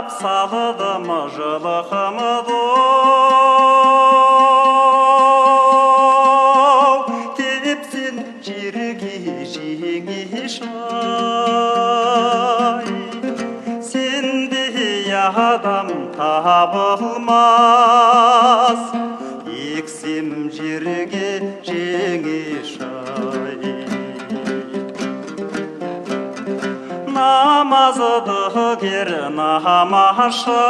Айдап салдым жылқымды тепсін жерге жеңеш-ай. Сендей адам табылмас, ексем жерге жеңеш-ай. Намазды кер намаша,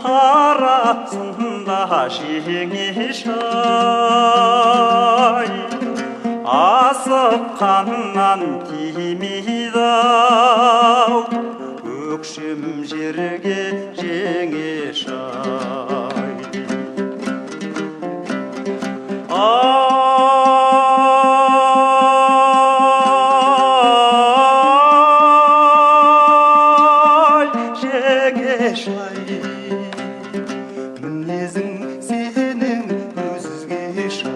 арасында жеңеш-ай. Асыққаннан тимейді-ау, өкшем жерге жеңеш-ай. Мінезің сенің өзгеше-ай.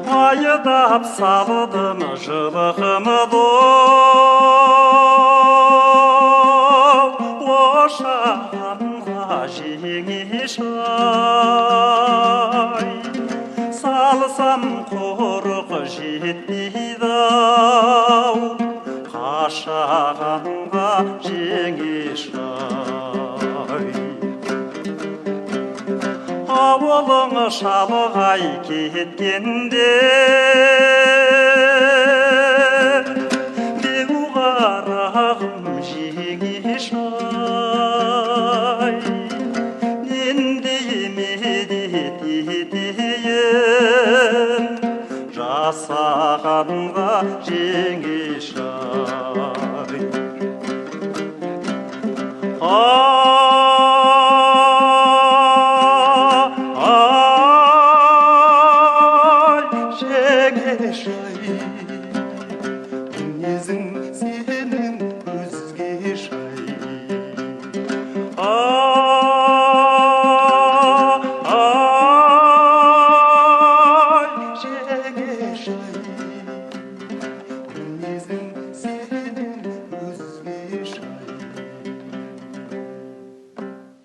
Айдап салдым жылқымды ошағанға жеңеш-ай. Салсам құрық жетпейді-ау, қашағанға жеңеш-ай. Ауылың шалғай кеткенде